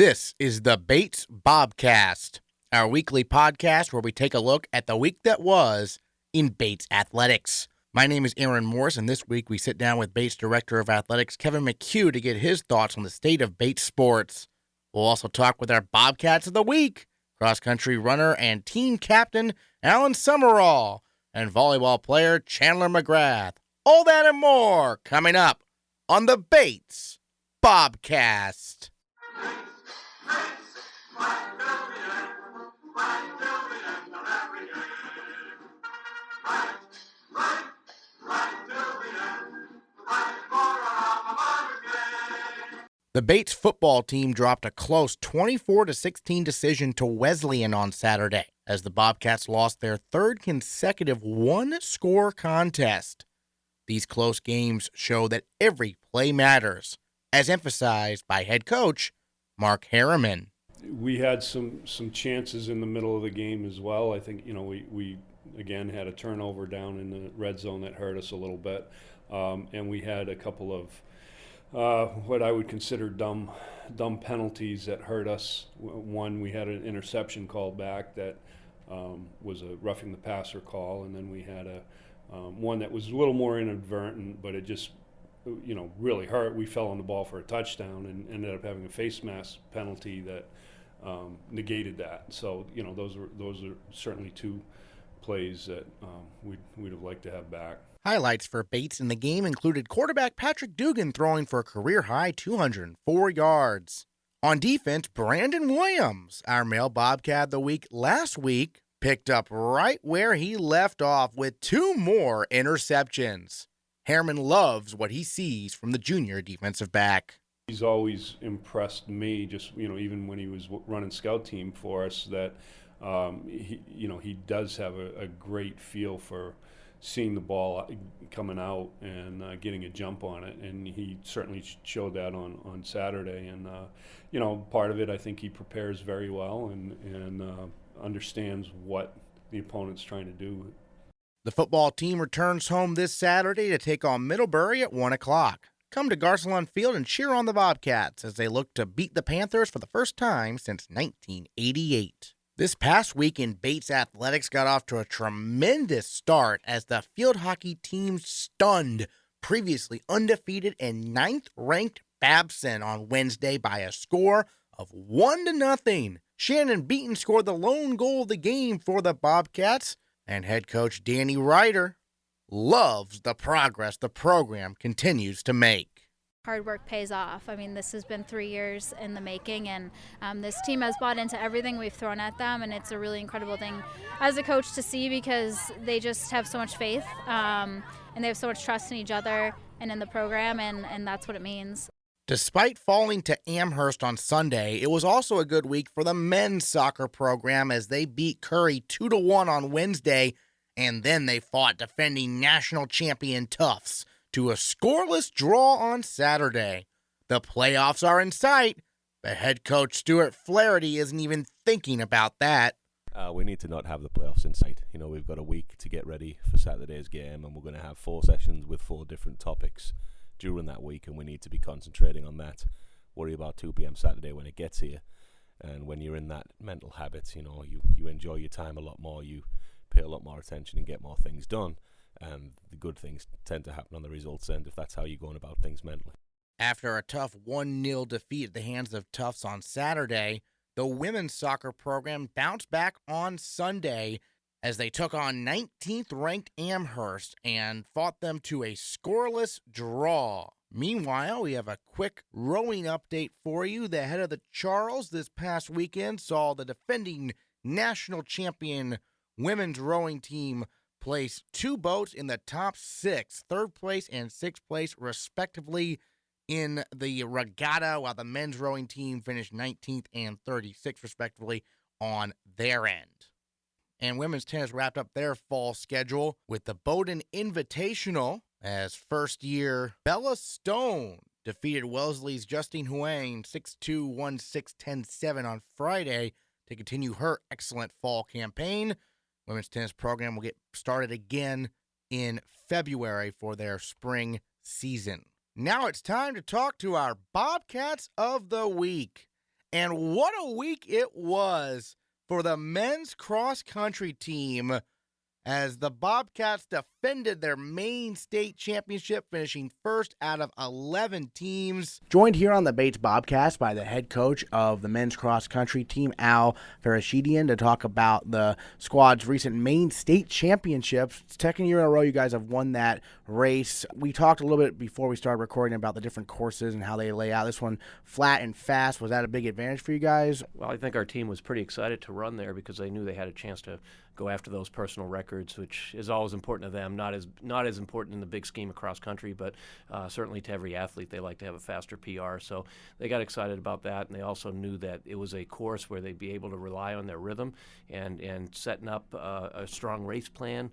This is the Bates Bobcast, our weekly podcast where we take a look at the week that was in Bates athletics. My name is Aaron Morris, and this week we sit down with Bates Director of Athletics Kevin McHugh to get his thoughts on the state of Bates sports. We'll also talk with our Bobcats of the week, cross-country runner and team captain Alan Summerall, and volleyball player Chandler McGrath. All that and more coming up on the Bates Bobcast. The Bates football team dropped a close 24-16 decision to Wesleyan on Saturday as the Bobcats lost their third consecutive one-score contest. These close games show that every play matters, as emphasized by head coach Mark Harriman. We had some chances in the middle of the game as well. I think, we again had a turnover down in the red zone that hurt us a little bit. And we had a couple of what I would consider dumb penalties that hurt us. One, we had an interception called back that was a roughing the passer call, and then we had one that was a little more inadvertent, but it just really hurt. We fell on the ball for a touchdown and ended up having a face mask penalty that negated that. So those are certainly two plays that we'd have liked to have back. Highlights for Bates in the game included quarterback Patrick Dugan throwing for a career-high 204 yards. On defense, Brandon Williams, our male Bobcat of the week last week, picked up right where he left off with two more interceptions. Harriman loves what he sees from the junior defensive back. He's always impressed me, just even when he was running scout team for us, that he does have a great feel for seeing the ball coming out and getting a jump on it, and he certainly showed that on Saturday. And part of it, I think he prepares very well and understands what the opponent's trying to do. The football team returns home this Saturday to take on Middlebury at 1 o'clock. Come to Garcelon Field and cheer on the Bobcats as they look to beat the Panthers for the first time since 1988. This past week in Bates athletics got off to a tremendous start as the field hockey team stunned previously undefeated and 9th-ranked Babson on Wednesday by a score of 1-0. Shannon Beaton scored the lone goal of the game for the Bobcats, and head coach Danny Ryder loves the progress the program continues to make. Hard work pays off. I mean, this has been 3 years in the making, and this team has bought into everything we've thrown at them, and it's a really incredible thing as a coach to see because they just have so much faith, and they have so much trust in each other and in the program, and that's what it means. Despite falling to Amherst on Sunday, it was also a good week for the men's soccer program as they beat Curry 2-1 on Wednesday, and then they fought defending national champion Tufts to a scoreless draw on Saturday. The playoffs are in sight, but head coach Stuart Flaherty isn't even thinking about that. We need to not have the playoffs in sight. We've got a week to get ready for Saturday's game, and we're going to have 4 sessions with 4 different topics during that week, and we need to be concentrating on that. Worry about 2 p.m. Saturday when it gets here. And when you're in that mental habit, you enjoy your time a lot more, you pay a lot more attention and get more things done. And the good things tend to happen on the results end if that's how you're going about things mentally. After a tough 1-0 defeat at the hands of Tufts on Saturday, the women's soccer program bounced back on Sunday as they took on 19th-ranked Amherst and fought them to a scoreless draw. Meanwhile, we have a quick rowing update for you. The head of the Charles this past weekend saw the defending national champion women's rowing team place 2 boats in the top 6, 3rd place and 6th place, respectively, in the regatta, while the men's rowing team finished 19th and 36th, respectively, on their end. And women's tennis wrapped up their fall schedule with the Bowdoin Invitational as first-year Bella Stone defeated Wellesley's Justine Huang 6-2, 1-6, 10-7 on Friday to continue her excellent fall campaign. Women's tennis program will get started again in February for their spring season. Now it's time to talk to our Bobcats of the Week. And what a week it was for the men's cross-country team as the Bobcats defended their main state championship, finishing first out of 11 teams. Joined here on the Bates Bobcast by the head coach of the men's cross-country team, Al Farashidian, to talk about the squad's recent main state championships. Second year in a row you guys have won that race. We talked a little bit before we started recording about the different courses and how they lay out. This one, flat and fast. Was that a big advantage for you guys? Well, I think our team was pretty excited to run there because they knew they had a chance to go after those personal records, which is always important to them. Not as important in the big scheme of cross country, but certainly to every athlete, they like to have a faster PR. So they got excited about that, and they also knew that it was a course where they'd be able to rely on their rhythm and setting up a strong race plan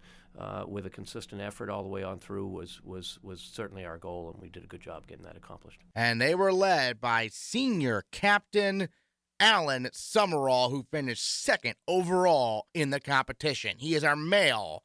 with a consistent effort all the way on through was certainly our goal, and we did a good job getting that accomplished. And they were led by senior captain Alan Summerall, who finished second overall in the competition. He is our male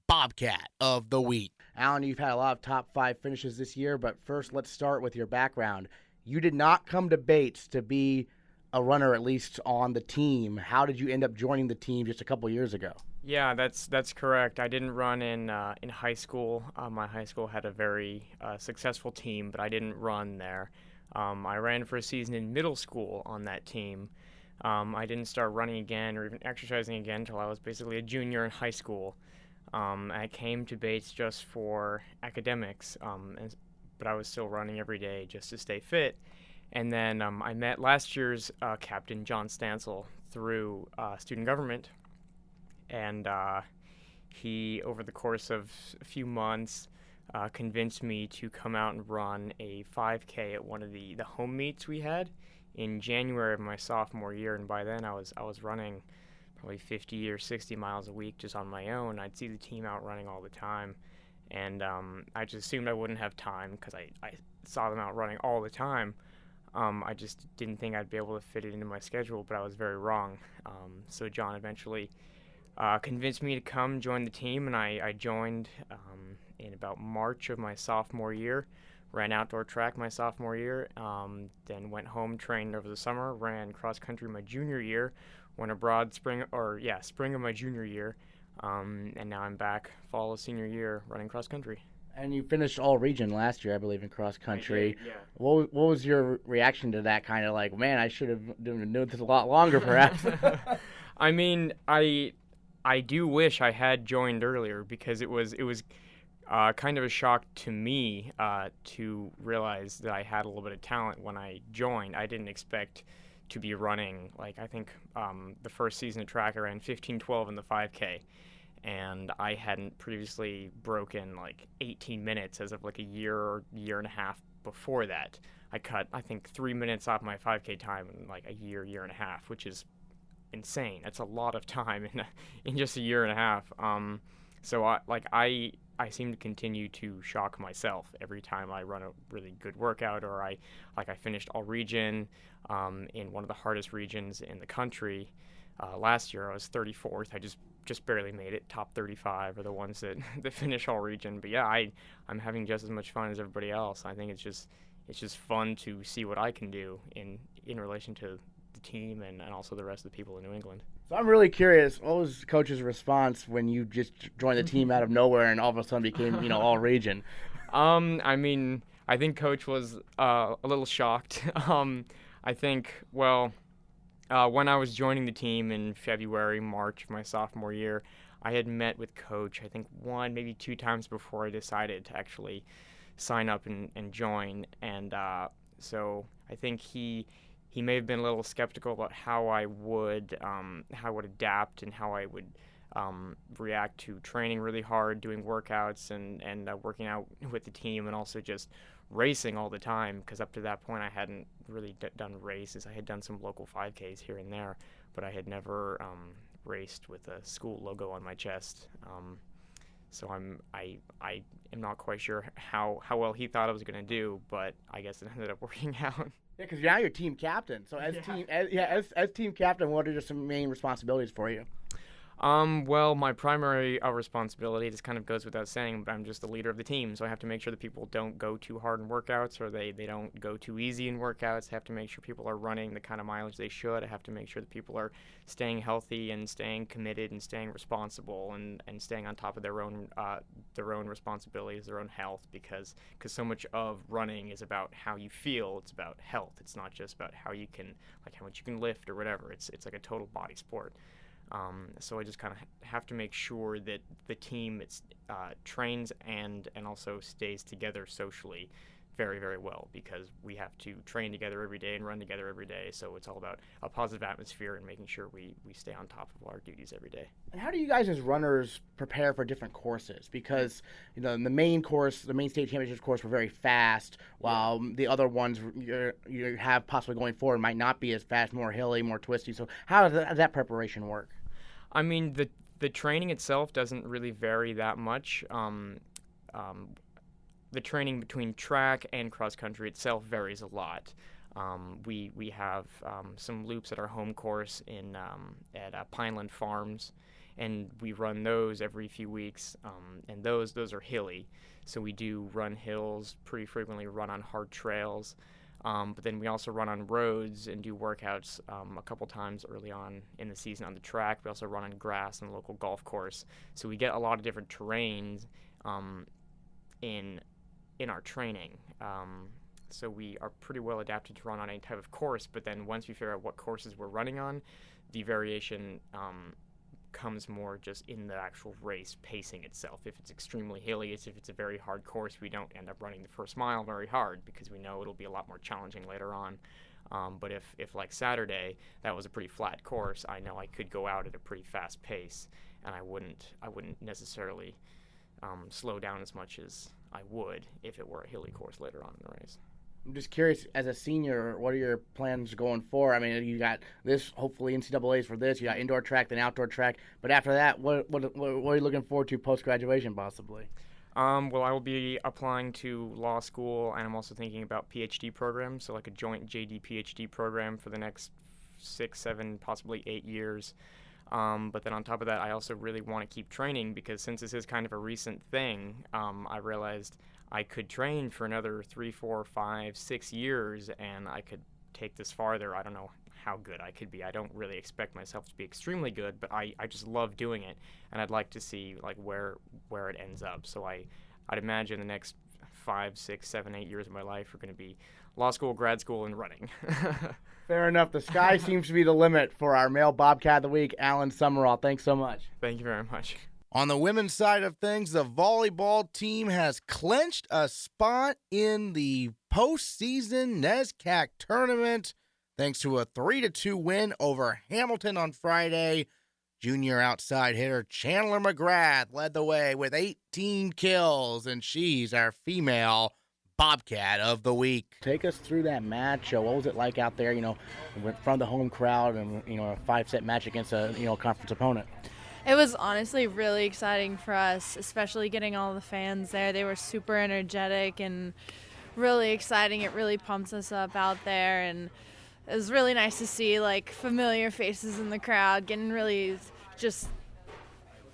Bobcat of the week. Alan, you've had a lot of top 5 finishes this year, but first let's start with your background. You did not come to Bates to be a runner, at least on the team. How did you end up joining the team just a couple years ago? Yeah, that's correct. I didn't run in high school. My high school had a very successful team, but I didn't run there. I ran for a season in middle school on that team. I didn't start running again or even exercising again until I was basically a junior in high school. I came to Bates just for academics, but I was still running every day just to stay fit. And then I met last year's captain, John Stansel, through student government. And he, over the course of a few months, convinced me to come out and run a 5K at one of the home meets we had in January of my sophomore year. And by then I was running probably 50 or 60 miles a week just on my own. I'd see the team out running all the time, and I just assumed I wouldn't have time because I saw them out running all the time. I just didn't think I'd be able to fit it into my schedule, but I was very wrong. So John eventually convinced me to come join the team, and I joined in about March of my sophomore year, ran outdoor track my sophomore year, then went home, trained over the summer, ran cross country my junior year, went abroad spring of my junior year, and now I'm back fall of senior year running cross country. And you finished all region last year, I believe, in cross country. Yeah. What was your reaction to that? Kind of like, man, I should have known this a lot longer, perhaps. I mean, I do wish I had joined earlier because it was kind of a shock to me to realize that I had a little bit of talent when I joined. I didn't expect to be running, like, I think the first season of track I ran 15:12 in the 5K, and I hadn't previously broken like 18 minutes as of like a year or year and a half before that. I cut, I think, 3 minutes off my 5K time in like a year and a half, which is insane. That's a lot of time in just a year and a half. So I seem to continue to shock myself every time I run a really good workout, or I finished all region in one of the hardest regions in the country. Last year I was 34th. I just barely made it. Top 35 are the ones that finish all region. But yeah, I'm having just as much fun as everybody else. I think it's just fun to see what I can do in relation to the team and also the rest of the people in New England. So I'm really curious, what was Coach's response when you just joined the team out of nowhere and all of a sudden became, all region? I mean, I think Coach was a little shocked. I think, when I was joining the team in February, March of my sophomore year, I had met with Coach, I think 1, maybe 2 times before I decided to actually sign up and join. And so I think he may have been a little skeptical about how I would adapt and how I would react to training really hard, doing workouts and working out with the team, and also just racing all the time, because up to that point I hadn't really done races. I had done some local 5Ks here and there, but I had never raced with a school logo on my chest. So I am not quite sure how well he thought I was going to do, but I guess it ended up working out. Yeah, because now you're team captain. So as team captain, what are just some main responsibilities for you? Well, my primary responsibility, this kind of goes without saying, but I'm just the leader of the team, so I have to make sure that people don't go too hard in workouts or they don't go too easy in workouts. I have to make sure people are running the kind of mileage they should. I have to make sure that people are staying healthy and staying committed and staying responsible and staying on top of their own responsibilities, their own health, because so much of running is about how you feel. It's about health. It's not just about how much you can lift or whatever. It's like a total body sport. So I just kind of have to make sure that the team trains and also stays together socially very, very well, because we have to train together every day and run together every day. So it's all about a positive atmosphere and making sure we stay on top of our duties every day. And how do you guys as runners prepare for different courses? Because, in the main course, the main state championships course, were very fast, while the other ones you have possibly going forward might not be as fast, more hilly, more twisty. So how does that preparation work? I mean, the training itself doesn't really vary that much. The training between track and cross country itself varies a lot. We have some loops at our home course at Pineland Farms, and we run those every few weeks. And those are hilly, so we do run hills pretty frequently. Run on hard trails. But then we also run on roads and do workouts a couple times early on in the season on the track. We also run on grass and a local golf course. So we get a lot of different terrains in our training. So we are pretty well adapted to run on any type of course. But then once we figure out what courses we're running on, the variation comes more just in the actual race pacing itself. If it's extremely hilly, if it's a very hard course, we don't end up running the first mile very hard because we know it'll be a lot more challenging later on. But if like Saturday, that was a pretty flat course, I know I could go out at a pretty fast pace, and I wouldn't necessarily slow down as much as I would if it were a hilly course later on in the race. I'm just curious, as a senior, what are your plans going forward? I mean, you got this, hopefully NCAA's for this. You got indoor track, then outdoor track. But after that, what are you looking forward to post-graduation, possibly? Well, I will be applying to law school, and I'm also thinking about PhD programs, so like a joint JD PhD program for the next 6, 7, possibly 8 years. But then on top of that, I also really want to keep training, because since this is kind of a recent thing, I realized I could train for another 3, 4, 5, 6 years, and I could take this farther. I don't know how good I could be. I don't really expect myself to be extremely good, but I just love doing it, and I'd like to see like where it ends up. So I'd imagine the next 5, 6, 7, 8 years of my life are going to be law school, grad school, and running. Fair enough. The sky seems to be the limit for our male Bobcat of the Week, Alan Summerall. Thanks so much. Thank you very much. On the women's side of things, the volleyball team has clinched a spot in the postseason NESCAC tournament thanks to a 3-2 win over Hamilton on Friday. Junior outside hitter Chandler McGrath led the way with 18 kills, and she's our female Bobcat of the Week. Take us through that match. What was it like out there, from the home crowd and, a 5-set match against a, conference opponent? It was honestly really exciting for us, especially getting all the fans there. They were super energetic and really exciting. It really pumps us up out there, and it was really nice to see like familiar faces in the crowd getting really just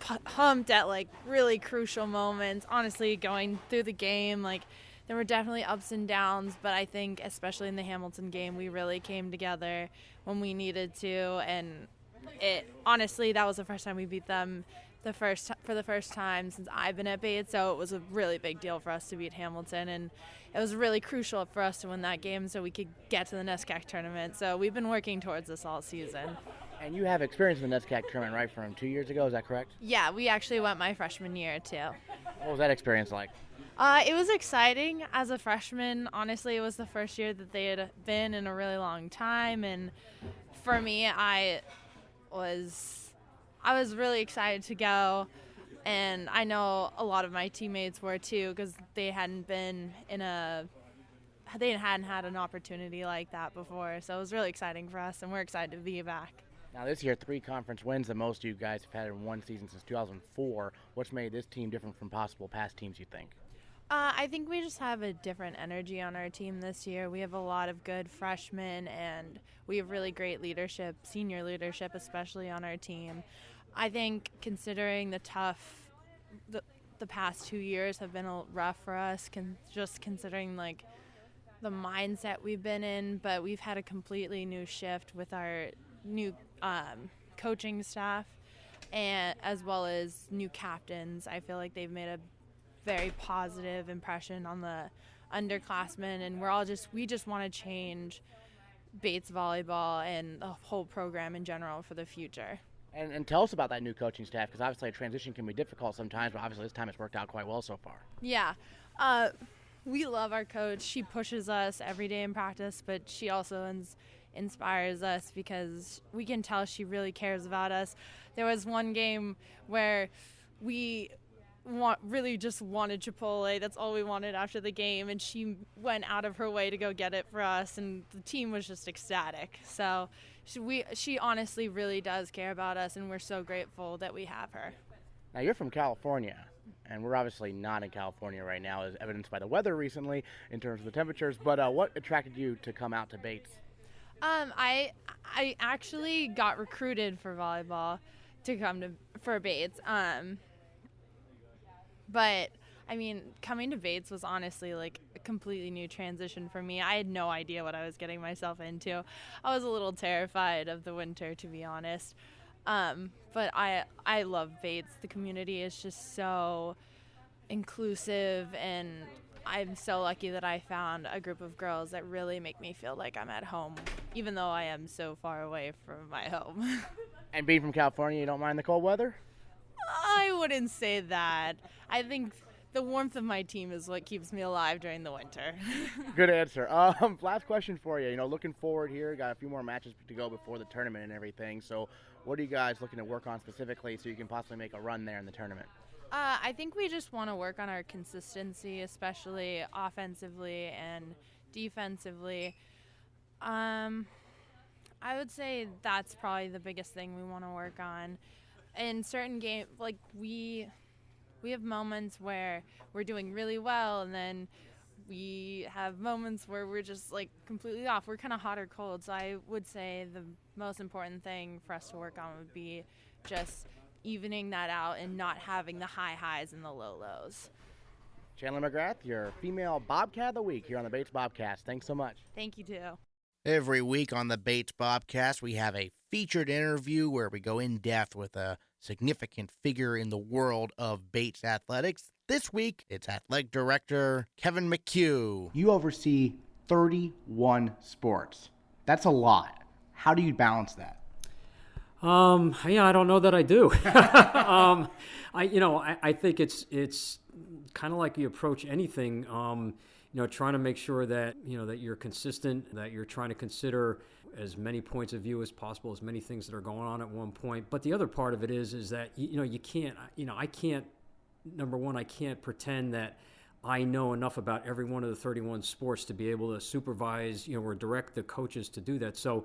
pumped at like really crucial moments. Honestly, going through the game, like there were definitely ups and downs, but I think especially in the Hamilton game, we really came together when we needed to, and honestly, that was the first time we beat them for the first time since I've been at Bates, so it was a really big deal for us to beat Hamilton, and it was really crucial for us to win that game so we could get to the NESCAC tournament. So we've been working towards this all season. And you have experience in the NESCAC tournament, right, from 2 years ago, is that correct? Yeah, we actually went my freshman year, too. What was that experience like? It was exciting as a freshman. Honestly, it was the first year that they had been in a really long time, and for me, I was really excited to go, and I know a lot of my teammates were too, because they hadn't had an opportunity like that before. So it was really exciting for us, and we're excited to be back. Now this year, 3 conference wins, the most you guys have had in one season since 2004. What's made this team different from possible past teams, you think? I think we just have a different energy on our team this year. We have a lot of good freshmen, and we have really great leadership, senior leadership especially on our team. I think considering the past 2 years have been rough for us, just considering like the mindset we've been in, but we've had a completely new shift with our new coaching staff, and as well as new captains. I feel like they've made a very positive impression on the underclassmen, and we just want to change Bates volleyball and the whole program in general for the future. And tell us about that new coaching staff, because obviously a transition can be difficult sometimes, but obviously this time it's worked out quite well so far. Yeah. We love our coach. She pushes us every day in practice, but she also inspires us because we can tell she really cares about us. There was one game where we really just wanted Chipotle. That's all we wanted after the game, and she went out of her way to go get it for us, and the team was just ecstatic. So she honestly really does care about us, and we're so grateful that we have her. Now, you're from California, and we're obviously not in California right now, as evidenced by the weather recently in terms of the temperatures, but what attracted you to come out to Bates? I actually got recruited for volleyball to come for Bates. But I mean, coming to Bates was honestly like a completely new transition for me. I had no idea what I was getting myself into. I was a little terrified of the winter, to be honest. But I love Bates. The community is just so inclusive, and I'm so lucky that I found a group of girls that really make me feel like I'm at home, even though I am so far away from my home. And being from California, you don't mind the cold weather? I wouldn't say that. I think the warmth of my team is what keeps me alive during the winter. Good answer. Last question for you. Looking forward here, got a few more matches to go before the tournament and everything. So what are you guys looking to work on specifically so you can possibly make a run there in the tournament? I think we just want to work on our consistency, especially offensively and defensively. I would say that's probably the biggest thing we want to work on. In certain games, like we have moments where we're doing really well, and then we have moments where we're just like completely off. We're kind of hot or cold. So I would say the most important thing for us to work on would be just evening that out and not having the high highs and the low lows. Chandler McGrath, your female Bobcat of the week here on the Bates Bobcast. Thanks so much. Thank you too. Every week on the Bates Bobcast, we have a featured interview where we go in depth with a significant figure in the world of Bates athletics. This week, it's athletic director Kevin McHugh. You oversee 31 sports. That's a lot. How do you balance that? I don't know that I do. I think it's kind of like you approach anything. Trying to make sure that that you're consistent, that you're trying to consider as many points of view as possible, as many things that are going on at one point. But the other part of it is that you can't. I can't. Number one, I can't pretend that I know enough about every one of the 31 sports to be able to supervise, or direct the coaches to do that. So,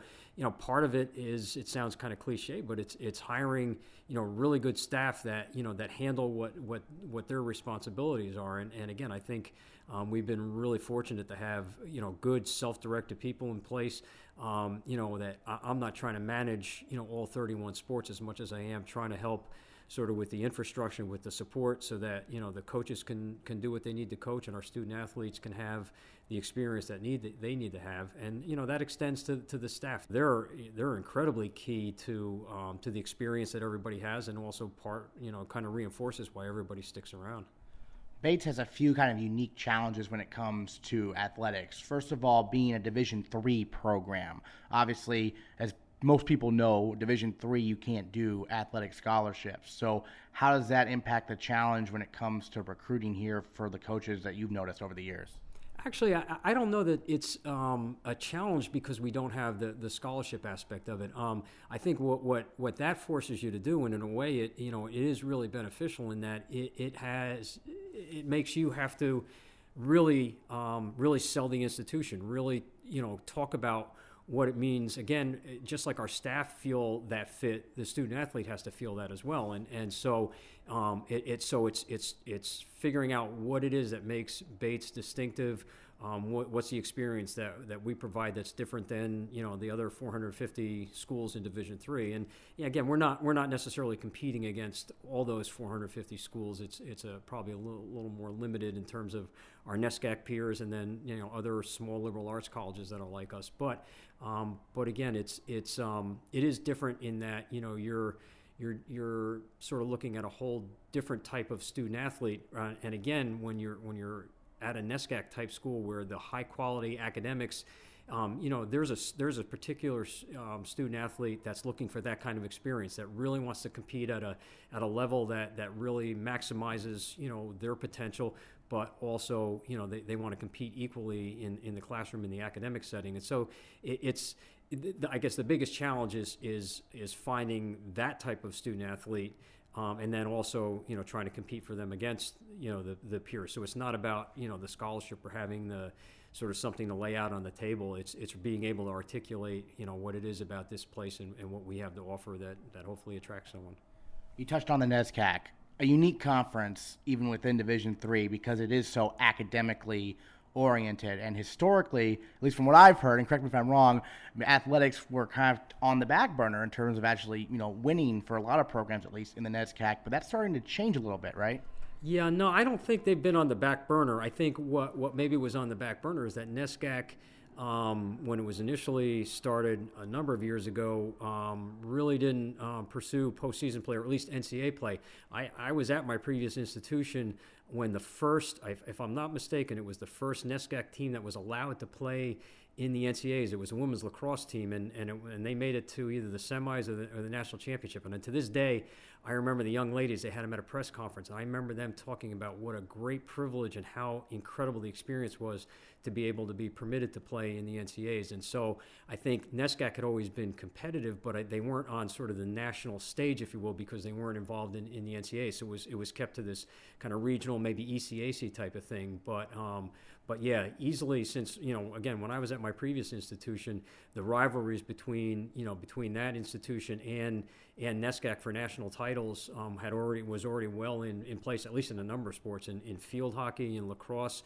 part of it is, it sounds kind of cliche, but it's hiring, really good staff that, that handle what their responsibilities are. And again, I think we've been really fortunate to have, good self-directed people in place, that I'm not trying to manage, all 31 sports as much as I am trying to help sort of with the infrastructure, with the support, so that the coaches can do what they need to coach, and our student athletes can have the experience that they need to have, and that extends to the staff. They're incredibly key to the experience that everybody has, and also kind of reinforces why everybody sticks around. Bates has a few kind of unique challenges when it comes to athletics. First of all, being a Division III program. Obviously, as most people know, Division III, you can't do athletic scholarships. So how does that impact the challenge when it comes to recruiting here for the coaches that you've noticed over the years? Actually, I don't know that it's a challenge because we don't have the scholarship aspect of it. I think what that forces you to do, and in a way, it is really beneficial in that it makes you have to really sell the institution, really talk about what it means. Again, just like our staff feel that fit, the student athlete has to feel that as well. And so it's figuring out what it is that makes Bates distinctive, What's the experience that we provide that's different than the other 450 schools in Division III? And again, we're not necessarily competing against all those 450 schools. It's probably a little more limited in terms of our NESCAC peers, and then other small liberal arts colleges that are like us. But again, it is different in that you're sort of looking at a whole different type of student athlete. And again, when you're at a NESCAC type school where the high quality academics, there's a particular student athlete that's looking for that kind of experience, that really wants to compete at a level that really maximizes their potential, but also they want to compete equally in the classroom in the academic setting. And so I guess the biggest challenge is finding that type of student athlete. And then also, trying to compete for them against, the peers. So it's not about, the scholarship or having the sort of something to lay out on the table. It's being able to articulate, what it is about this place and what we have to offer that hopefully attracts someone. You touched on the NESCAC, a unique conference even within Division III because it is so academically oriented, and historically, at least from what I've heard, and correct me if I'm wrong, athletics were kind of on the back burner in terms of actually, winning for a lot of programs, at least in the NESCAC, but that's starting to change a little bit, right? Yeah, no, I don't think they've been on the back burner. I think what maybe was on the back burner is that NESCAC, when it was initially started a number of years ago, really didn't pursue postseason play, or at least NCAA play. I was at my previous institution when the first, if I'm not mistaken, it was the first NESCAC team that was allowed to play in the NCAAs. It was a women's lacrosse team, and they made it to either the semis or the national championship. And to this day, I remember the young ladies, they had them at a press conference, and I remember them talking about what a great privilege and how incredible the experience was to be able to be permitted to play in the NCAAs. And so I think NESCAC had always been competitive, but they weren't on sort of the national stage, if you will, because they weren't involved in the NCAAs. So it was kept to this kind of regional, maybe ECAC type of thing. But yeah, easily, since, again, when I was at my previous institution, the rivalries between that institution and NESCAC for national titles was already well in place, at least in a number of sports. In field hockey and lacrosse,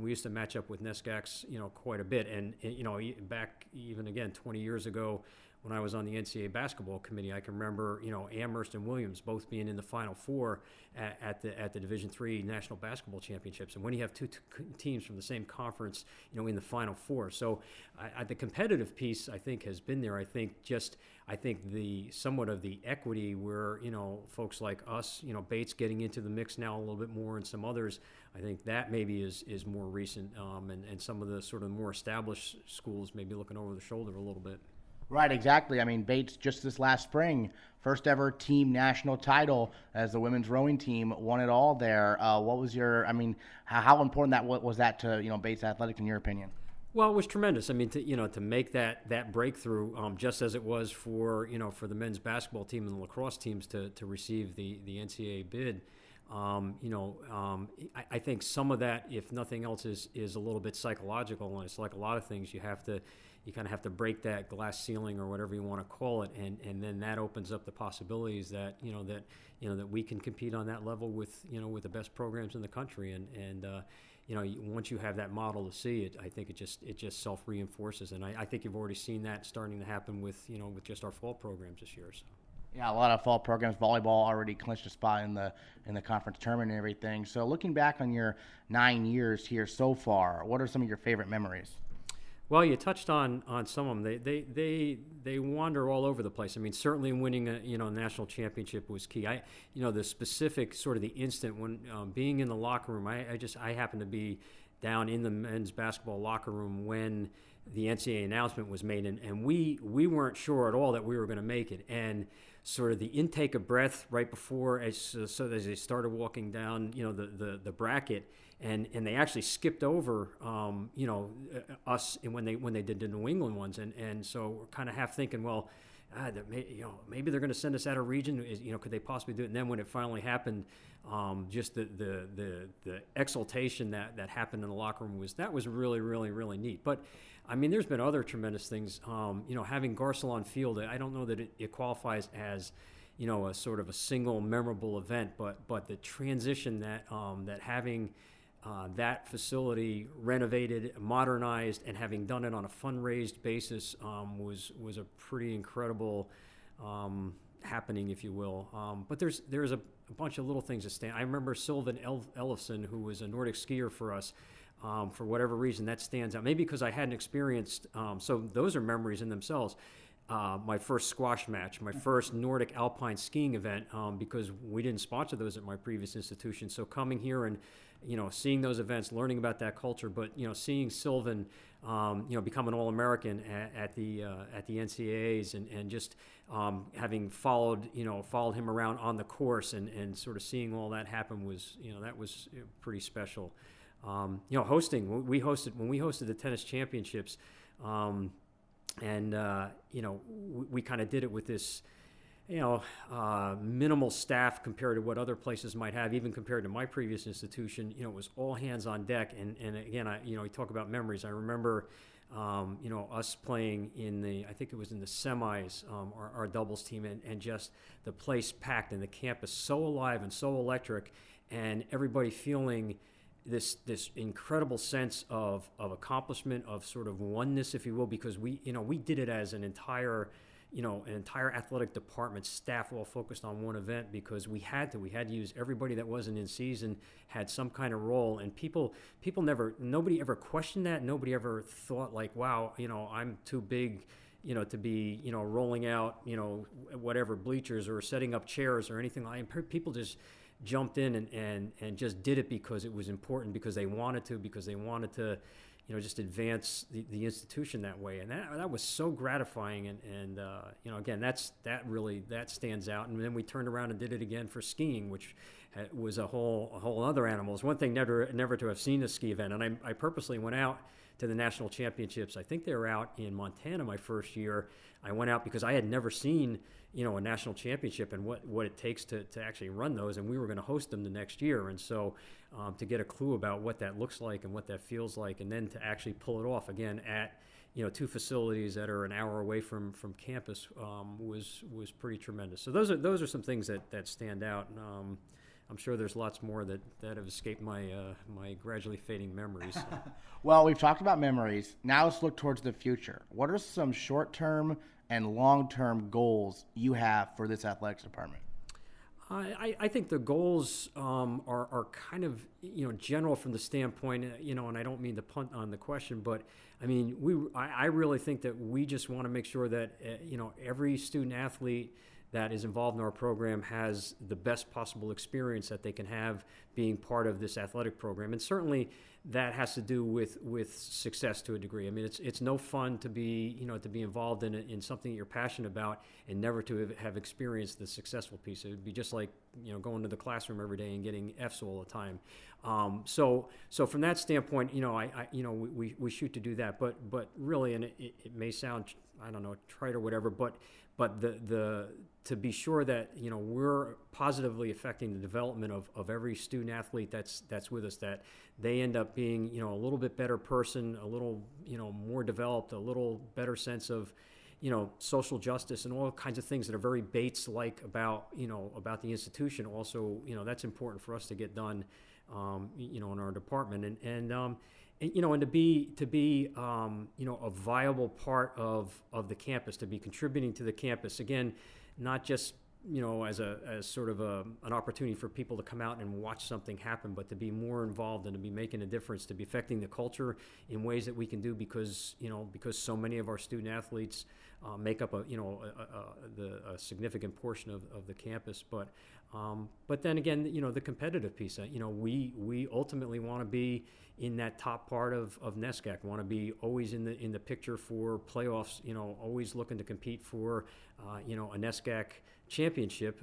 we used to match up with NESCACs, quite a bit. And back even again 20 years ago, when I was on the NCAA basketball committee, I can remember, Amherst and Williams both being in the Final Four at the Division III National Basketball Championships. And when you have two teams from the same conference, in the Final Four, so the competitive piece, I think, has been there. I think the somewhat of the equity where folks like us, Bates getting into the mix now a little bit more, and some others, I think that maybe is more recent, and some of the sort of more established schools maybe looking over the shoulder a little bit. Right, exactly. I mean, Bates just this last spring, first ever team national title as the women's rowing team, won it all there. What was how important was that to Bates Athletics in your opinion? Well, it was tremendous. I mean, to make that breakthrough, just as it was for the men's basketball team and the lacrosse teams to receive the NCAA bid. I think some of that, if nothing else, is a little bit psychological, and it's like a lot of things. You kind of have to break that glass ceiling, or whatever you want to call it, and then that opens up the possibilities that we can compete on that level with the best programs in the country, and once you have that model to see it, I think it just self reinforces, and I think you've already seen that starting to happen with just our fall programs this year. So. Yeah, a lot of fall programs. Volleyball already clinched a spot in the conference tournament and everything. So looking back on your 9 years here so far, what are some of your favorite memories? Well, you touched on some of them. They wander all over the place. I mean, certainly winning a national championship was key. The specific sort of the instant when being in the locker room. I happened to be down in the men's basketball locker room when the NCAA announcement was made, and we weren't sure at all that we were going to make it. And sort of the intake of breath right before, as they started walking down, the bracket. And they actually skipped over, us when they did the New England ones, and so we're kind of half thinking, well, maybe they're going to send us out of region. Could they possibly do it? And then when it finally happened, just the exultation that happened in the locker room was really, really, really neat. But I mean, there's been other tremendous things. Having Garcelle on field, I don't know that it qualifies as a sort of a single memorable event, but the transition that having that facility renovated, modernized, and having done it on a fundraised basis was a pretty incredible happening, if you will. But there's a bunch of little things that stand. I remember Sylvan Ellefson, who was a Nordic skier for us. For whatever reason, that stands out. Maybe because I hadn't experienced. So those are memories in themselves. My first squash match, my first Nordic alpine skiing event, because we didn't sponsor those at my previous institution. So coming here and, seeing those events, learning about that culture, but, seeing Sylvan, become an All-American at the NCAAs and just having followed him around on the course and sort of seeing all that happen was, that was pretty special. Hosting, when we hosted the tennis championships, we kind of did it with this, minimal staff compared to what other places might have, even compared to my previous institution. It was all hands on deck. And again, we talk about memories. I remember, us playing I think it was in the semis, our doubles team, and just the place packed and the campus so alive and so electric, and everybody feeling this incredible sense of accomplishment, of sort of oneness, if you will, because we did it as an entire athletic department staff all focused on one event, because we had to use everybody that wasn't in season, had some kind of role, and nobody ever questioned that. Nobody ever thought like, wow, I'm too big, to be, rolling out, whatever bleachers or setting up chairs or anything like that. People just jumped in and just did it because it was important, because they wanted to, just advance the institution that way. And that was so gratifying. And again, that stands out. And then we turned around and did it again for skiing, which was a whole other animal. It's one thing never to have seen a ski event. And I purposely went out to the national championships. I think they were out in Montana my first year. I went out because I had never seen a national championship and what it takes to actually run those, and we were going to host them the next year. And so to get a clue about what that looks like and what that feels like, and then to actually pull it off again at two facilities that are an hour away from campus was pretty tremendous. So those are some things that stand out. And, I'm sure there's lots more that have escaped my gradually fading memories. Well, we've talked about memories. Now let's look towards the future. What are some short-term and long-term goals you have for this athletics department? I think the goals are kind of general from the standpoint, and I don't mean to punt on the question, but I mean I really think that we just want to make sure that every student athlete that is involved in our program has the best possible experience that they can have being part of this athletic program. And certainly that has to do with success to a degree. I mean, it's no fun to be involved in something that you're passionate about and never to have experienced the successful piece. It would be just like, going to the classroom every day and getting F's all the time. So from that standpoint, we shoot to do that, but really, and it may sound, I don't know, trite or whatever, but the to be sure that we're positively affecting the development of every student athlete that's with us, that they end up being a little bit better person, a little more developed, a little better sense of social justice and all kinds of things that are very Bates-like about the institution. Also, that's important for us to get done in our department, and to be a viable part of the campus, to be contributing to the campus. Again, not just as sort of an opportunity for people to come out and watch something happen, but to be more involved and to be making a difference, to be affecting the culture in ways that we can do, because so many of our student athletes make up a significant portion of the campus. But then again, the competitive piece. We ultimately want to be in that top part of NESCAC. Want to be always in the picture for playoffs. Always looking to compete for a NESCAC championship.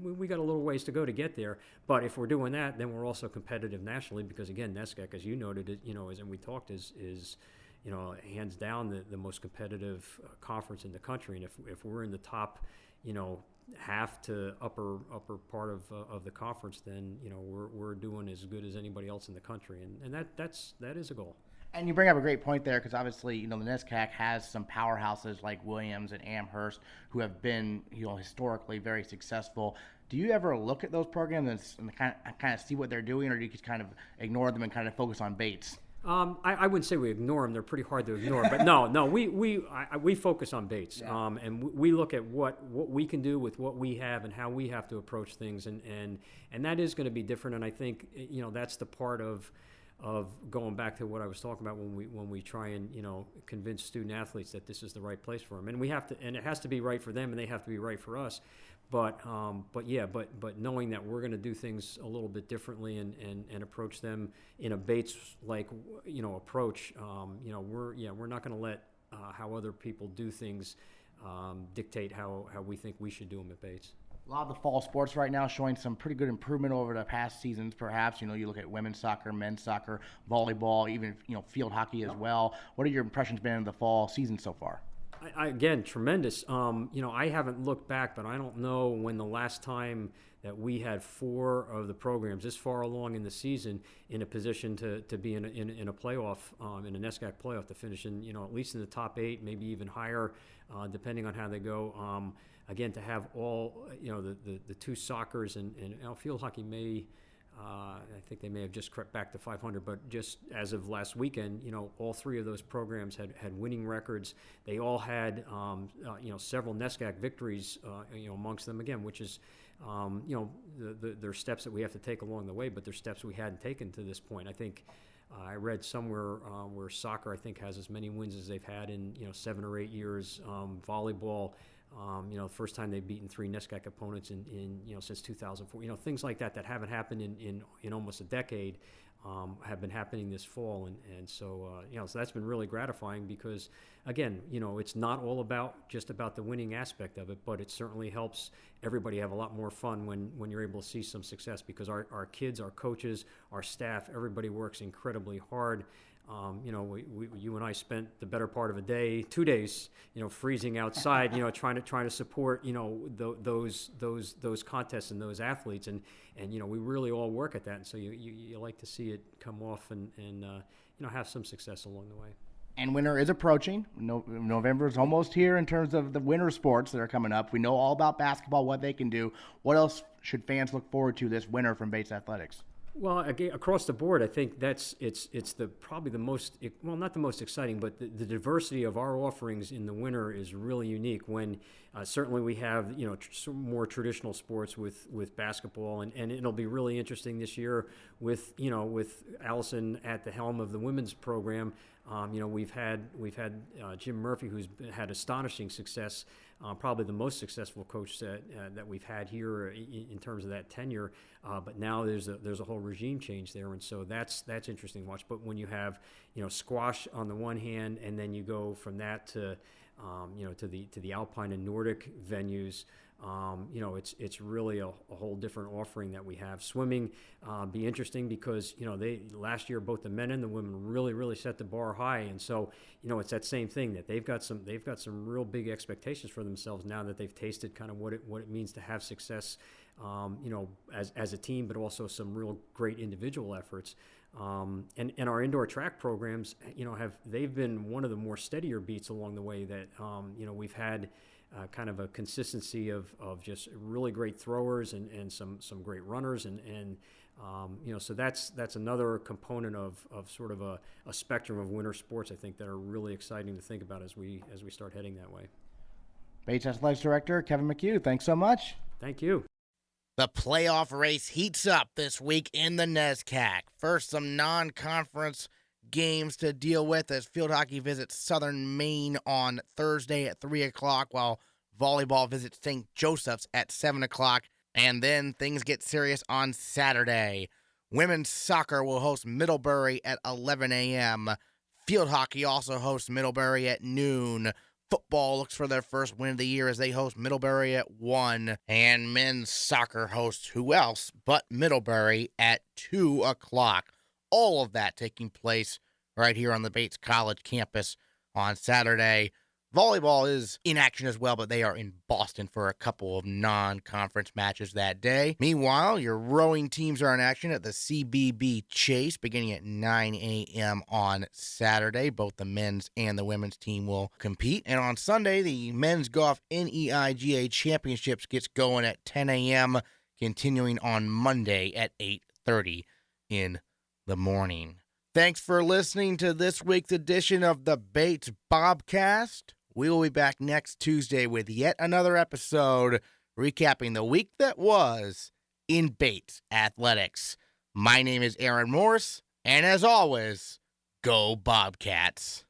We got a little ways to go to get there, but if we're doing that, then we're also competitive nationally, because again, NESCAC, as you noted, and we talked, is hands down the most competitive conference in the country. And if we're in the top, half to upper part of the conference, then we're doing as good as anybody else in the country, and that is a goal. And you bring up a great point there because obviously, the NESCAC has some powerhouses like Williams and Amherst who have been, historically very successful. Do you ever look at those programs and kind of see what they're doing, or do you just kind of ignore them and kind of focus on Bates? I wouldn't say we ignore them. They're pretty hard to ignore. But no, we focus on Bates, and we look at what we can do with what we have and how we have to approach things, and that is going to be different. And I think that's the part of going back to what I was talking about when we try and convince student athletes that this is the right place for them, and we have to, and it has to be right for them, and they have to be right for us. But knowing that we're going to do things a little bit differently and approach them in a Bates like approach, we're not going to let how other people do things dictate how we think we should do them at Bates. A lot of the fall sports right now showing some pretty good improvement over the past seasons, perhaps. You look at women's soccer, men's soccer, volleyball, even, field hockey as well. What are your impressions been in the fall season so far? Again, tremendous. I haven't looked back, but I don't know when the last time that we had 4 of the programs this far along in the season in a position to be in a playoff, in a NESCAC playoff, to finish in, at least in the top 8, maybe even higher, depending on how they go. Again, to have all, the 2 soccers and field hockey may, I think they may have just crept back to 500, but just as of last weekend, all 3 of those programs had winning records. They all had, several NESCAC victories, amongst them again, which is, there are steps that we have to take along the way, but there's steps we hadn't taken to this point. I think I read somewhere where soccer, I think, has as many wins as they've had in 7 or 8 years. Volleyball. The first time they've beaten 3 NESCAC opponents in since 2004. Things like that haven't happened in almost a decade have been happening this fall, and so so that's been really gratifying because again, it's not all just about the winning aspect of it, but it certainly helps everybody have a lot more fun when you're able to see some success because our kids, our coaches, our staff, everybody works incredibly hard. You and I spent the better part of a day, 2 days, freezing outside, trying to support, those contests and those athletes, and we really all work at that, and so you like to see it come off and have some success along the way. And winter is approaching. November is almost here in terms of the winter sports that are coming up. We know all about basketball, what they can do. What else should fans look forward to this winter from Bates Athletics? Well, again, across the board, I think it's probably the most, well, not the most exciting, but the diversity of our offerings in the winter is really unique. When certainly we have some more traditional sports with basketball, and it'll be really interesting this year with Allison at the helm of the women's program. We've had Jim Murphy, who's had astonishing success. Probably the most successful coach that we've had here in terms of that tenure. But now there's a whole regime change there, and so that's interesting to watch. But when you have squash on the one hand, and then you go from that to the Alpine and Nordic venues. It's really a whole different offering that we have. Swimming be interesting because they last year both the men and the women really set the bar high, and so it's that same thing that they've got some real big expectations for themselves now that they've tasted kind of what it means to have success, as a team, but also some real great individual efforts. And our indoor track programs, they've been one of the more steadier beats along the way that we've had. Kind of a consistency of just really great throwers and some great runners and so that's another component of sort of a spectrum of winter sports I think that are really exciting to think about as we start heading that way. Bates Athletics Director Kevin McHugh, thanks so much. Thank you. The playoff race heats up this week in the NESCAC. First, some non-conference games to deal with as field hockey visits Southern Maine on Thursday at 3 o'clock, while volleyball visits St. Joseph's at 7 o'clock. And then things get serious on Saturday. Women's soccer will host Middlebury at 11 a.m. Field hockey also hosts Middlebury at noon. Football looks for their first win of the year as they host Middlebury at 1. And men's soccer hosts who else but Middlebury at 2 o'clock. All of that taking place right here on the Bates College campus on Saturday. Volleyball is in action as well, but they are in Boston for a couple of non-conference matches that day. Meanwhile, your rowing teams are in action at the CBB Chase beginning at 9 a.m. on Saturday. Both the men's and the women's team will compete. And on Sunday, the men's golf NEIGA Championships gets going at 10 a.m., continuing on Monday at 8:30 in the morning. Thanks for listening to this week's edition of the Bates Bobcast. We will be back next Tuesday with yet another episode recapping the week that was in Bates Athletics. My name is Aaron Morse, and as always, go Bobcats.